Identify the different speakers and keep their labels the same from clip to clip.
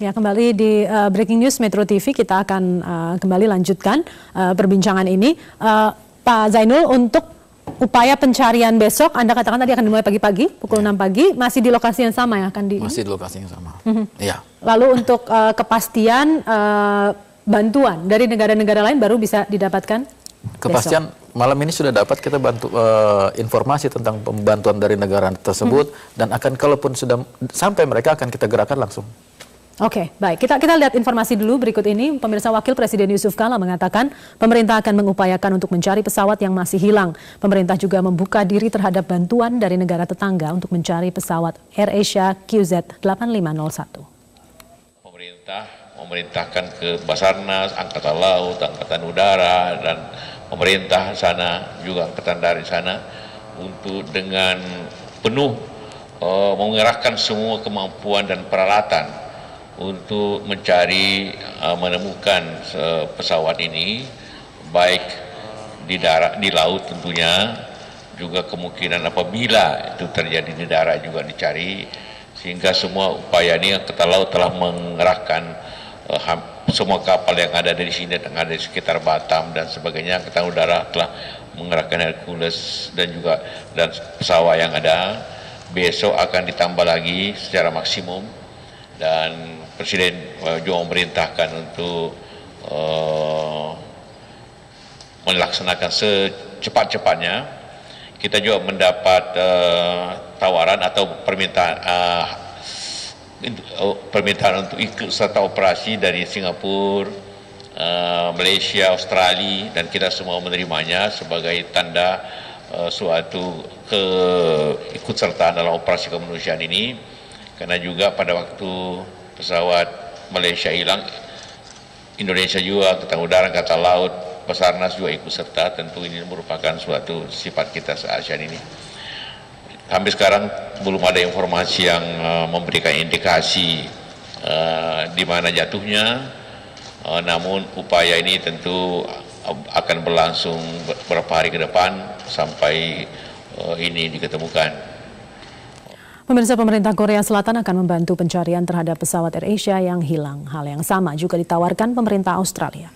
Speaker 1: Ya, kembali di Breaking News Metro TV, kita akan kembali lanjutkan perbincangan ini. Pak Zainul, untuk upaya pencarian besok, Anda katakan tadi akan dimulai pagi-pagi, pukul 6 pagi, masih di lokasi yang sama yang akan di...
Speaker 2: Masih di lokasi yang sama, iya.
Speaker 1: Lalu untuk kepastian bantuan dari negara-negara lain baru bisa didapatkan
Speaker 2: Kepastian besok. Malam ini sudah dapat kita bantu informasi tentang pembantuan dari negara tersebut, dan akan kalaupun sudah sampai mereka akan kita gerakkan langsung.
Speaker 1: Oke, baik. Kita lihat informasi dulu berikut ini. Pemirsa, Wakil Presiden Yusuf Kala mengatakan pemerintah akan mengupayakan untuk mencari pesawat yang masih hilang. Pemerintah juga membuka diri terhadap bantuan dari negara tetangga untuk mencari pesawat AirAsia QZ8501.
Speaker 3: Pemerintah memerintahkan ke Basarnas, Angkatan Laut, Angkatan Udara, dan pemerintah sana, juga Angkatan Darat sana, untuk dengan penuh mengerahkan semua kemampuan dan peralatan untuk mencari, menemukan pesawat ini, baik di darat, di laut tentunya, juga kemungkinan apabila itu terjadi di darat juga dicari, sehingga semua upaya ini Angkatan Laut telah mengerahkan semua kapal yang ada di sini, yang ada di sekitar Batam dan sebagainya. Angkatan Udara telah mengerahkan Hercules dan juga pesawat yang ada. Besok akan ditambah lagi secara maksimum, dan Presiden juga memerintahkan untuk melaksanakan secepat-cepatnya. Kita juga mendapat tawaran atau permintaan untuk ikut serta operasi dari Singapura, Malaysia, Australia, dan kita semua menerimanya sebagai tanda suatu keikutsertaan dalam operasi kemanusiaan ini. Karena juga pada waktu pesawat Malaysia hilang, Indonesia juga, Angkatan Udara, Angkatan Laut, Basarnas juga ikut serta. Tentu ini merupakan suatu sifat kita se-ASEAN ini. Sampai sekarang belum ada informasi yang memberikan indikasi di mana jatuhnya, namun upaya ini tentu akan berlangsung beberapa hari ke depan sampai ini diketemukan.
Speaker 1: Pemirsa, pemerintah Korea Selatan akan membantu pencarian terhadap pesawat AirAsia yang hilang. Hal yang sama juga ditawarkan pemerintah Australia.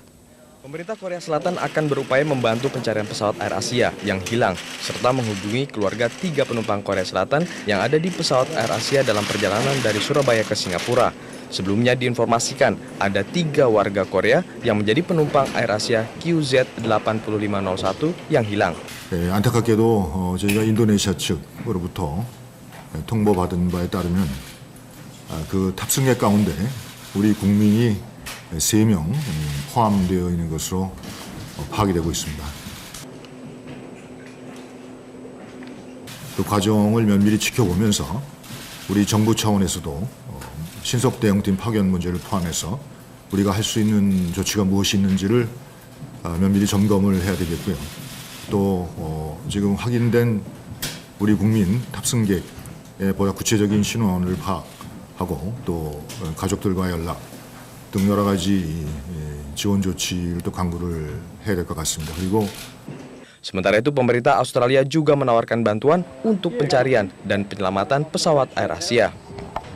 Speaker 4: Pemerintah Korea Selatan akan berupaya membantu pencarian pesawat AirAsia yang hilang, serta menghubungi keluarga 3 penumpang Korea Selatan yang ada di pesawat AirAsia dalam perjalanan dari Surabaya ke Singapura. Sebelumnya diinformasikan ada 3 warga Korea yang menjadi penumpang AirAsia QZ8501 yang hilang.
Speaker 5: 안타깝게도 저희가 인도네시아 측으로부터 통보받은 바에 따르면 그 탑승객 가운데 우리 국민이 3명 포함되어 있는 것으로 파악이 되고 있습니다. 그 과정을 면밀히 지켜보면서 우리 정부 차원에서도 신속 대응팀 파견 문제를 포함해서 우리가 할 수 있는 조치가 무엇이 있는지를 면밀히 점검을 해야 되겠고요. 또 지금 확인된 우리 국민 탑승객 보다 구체적인 신원을 파악하고 또 가족들과 연락 등 여러 가지 지원 조치를 또 강구를 해야 될 것 같습니다. 그리고
Speaker 4: Sementara itu pemerintah Australia juga menawarkan bantuan untuk pencarian dan penyelamatan pesawat AirAsia.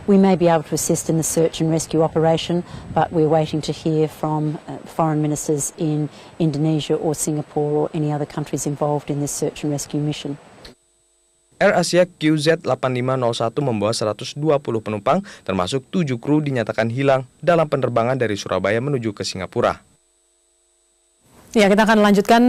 Speaker 6: We may be able to assist in the search and rescue operation, but we're waiting to hear from foreign ministers in Indonesia or Singapore or any other countries involved in this search and rescue mission.
Speaker 4: AirAsia QZ8501 membawa 120 penumpang, termasuk 7 kru dinyatakan hilang dalam penerbangan dari Surabaya menuju ke Singapura.
Speaker 1: Ya, kita akan lanjutkan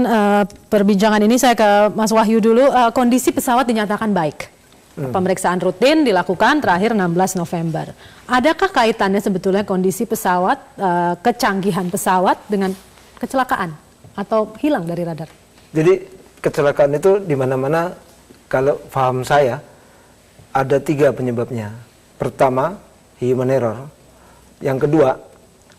Speaker 1: perbincangan ini. Saya ke Mas Wahyu dulu. Kondisi pesawat dinyatakan baik. Pemeriksaan rutin dilakukan terakhir 16 November. Adakah kaitannya sebetulnya kondisi pesawat, kecanggihan pesawat dengan kecelakaan atau hilang dari radar?
Speaker 7: Jadi kecelakaan itu di mana-mana. Kalau paham saya, ada 3 penyebabnya. Pertama, human error. Yang kedua,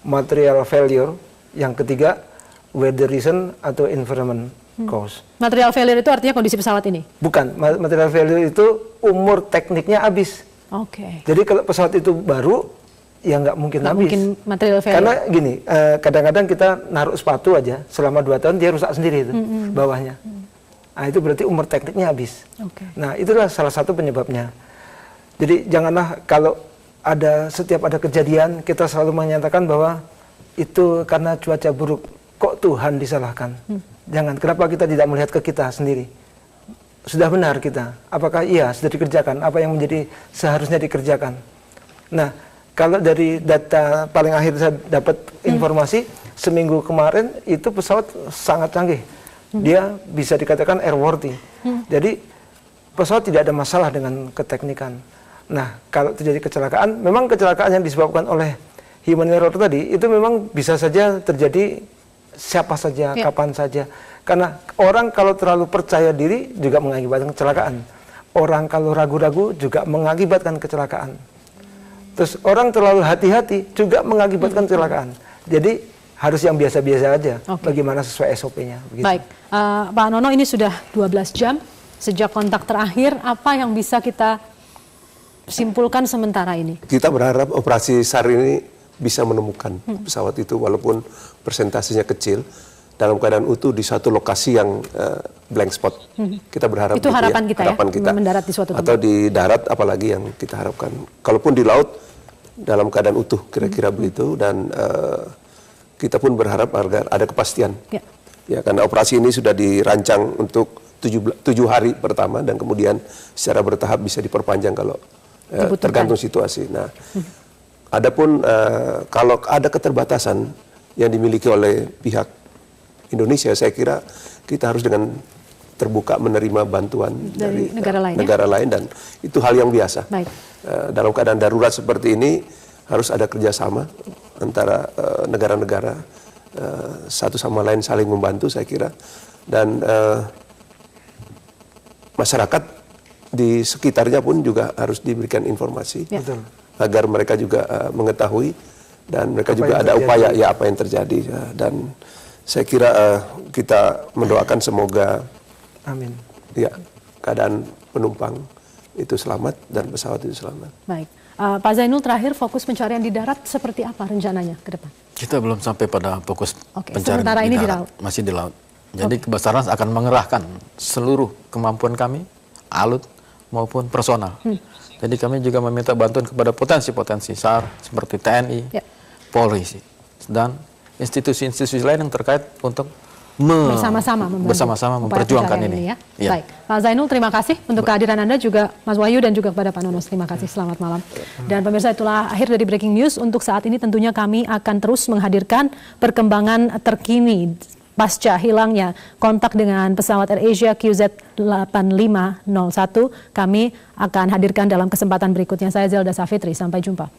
Speaker 7: material failure. Yang ketiga, weather reason atau environment cause.
Speaker 1: Material failure itu artinya kondisi pesawat ini?
Speaker 7: Bukan, material failure itu umur tekniknya habis.
Speaker 1: Oke.
Speaker 7: Jadi kalau pesawat itu baru, ya nggak mungkin habis.
Speaker 1: Mungkin material failure.
Speaker 7: Karena gini, kadang-kadang kita naruh sepatu aja, selama 2 tahun dia rusak sendiri itu, bawahnya. Nah, itu berarti umur tekniknya habis.
Speaker 1: Okay.
Speaker 7: Nah, itulah salah satu penyebabnya. Jadi janganlah kalau setiap ada kejadian kita selalu menyatakan bahwa itu karena cuaca buruk. Kok Tuhan disalahkan? Jangan. Kenapa kita tidak melihat ke kita sendiri? Sudah benar kita. Apakah iya sudah dikerjakan? Apa yang menjadi seharusnya dikerjakan? Nah, kalau dari data paling akhir saya dapat informasi, seminggu kemarin itu pesawat sangat canggih. Dia bisa dikatakan airworthy. Jadi pesawat tidak ada masalah dengan keteknikan. Nah, kalau terjadi kecelakaan, memang kecelakaan yang disebabkan oleh human error tadi, itu memang bisa saja terjadi siapa saja, kapan saja. Karena orang kalau terlalu percaya diri juga mengakibatkan kecelakaan. Orang kalau ragu-ragu juga mengakibatkan kecelakaan. Terus orang terlalu hati-hati juga mengakibatkan kecelakaan. Jadi harus yang biasa-biasa aja, bagaimana sesuai SOP-nya.
Speaker 1: Baik, Pak Nono, ini sudah 12 jam sejak kontak terakhir, apa yang bisa kita simpulkan sementara ini?
Speaker 8: Kita berharap operasi SAR ini bisa menemukan pesawat itu walaupun persentasenya kecil dalam keadaan utuh di satu lokasi yang blank spot. Kita berharap
Speaker 1: itu harapan kita
Speaker 8: harapan
Speaker 1: ya,
Speaker 8: kita.
Speaker 1: Mendarat di suatu tempat.
Speaker 8: Atau di darat apalagi yang kita harapkan. Kalaupun di laut dalam keadaan utuh kira-kira begitu, dan kita pun berharap agar ada kepastian. Ya, karena operasi ini sudah dirancang untuk 7 hari pertama dan kemudian secara bertahap bisa diperpanjang kalau tergantung situasi. Nah, adapun kalau ada keterbatasan yang dimiliki oleh pihak Indonesia, saya kira kita harus dengan terbuka menerima bantuan dari negara lain, dan itu hal yang biasa. Dalam keadaan darurat seperti ini harus ada kerjasama antara negara-negara, satu sama lain saling membantu, saya kira, dan masyarakat di sekitarnya pun juga harus diberikan informasi agar mereka juga mengetahui, dan mereka juga ada upaya apa yang terjadi, dan saya kira kita mendoakan semoga ya keadaan penumpang itu selamat dan pesawat itu selamat.
Speaker 1: Baik, Pak Zainul, terakhir fokus pencarian di darat seperti apa rencananya ke depan?
Speaker 2: Kita belum sampai pada fokus pencarian
Speaker 1: sementara ini
Speaker 2: di darat, masih di laut. Jadi Basarnas akan mengerahkan seluruh kemampuan kami, alut maupun personal. Jadi kami juga meminta bantuan kepada potensi-potensi SAR seperti TNI, Polri, dan institusi-institusi lain yang terkait untuk bersama-sama memperjuangkan ini.
Speaker 1: Baik, Pak Zainul, terima kasih untuk kehadiran Anda, juga Mas Wahyu dan juga kepada Pak Nonos. Terima kasih, selamat malam. Dan pemirsa, itulah akhir dari Breaking News. Untuk saat ini tentunya kami akan terus menghadirkan perkembangan terkini pasca hilangnya kontak dengan pesawat AirAsia QZ8501. Kami akan hadirkan dalam kesempatan berikutnya. Saya Zelda Safitri, sampai jumpa.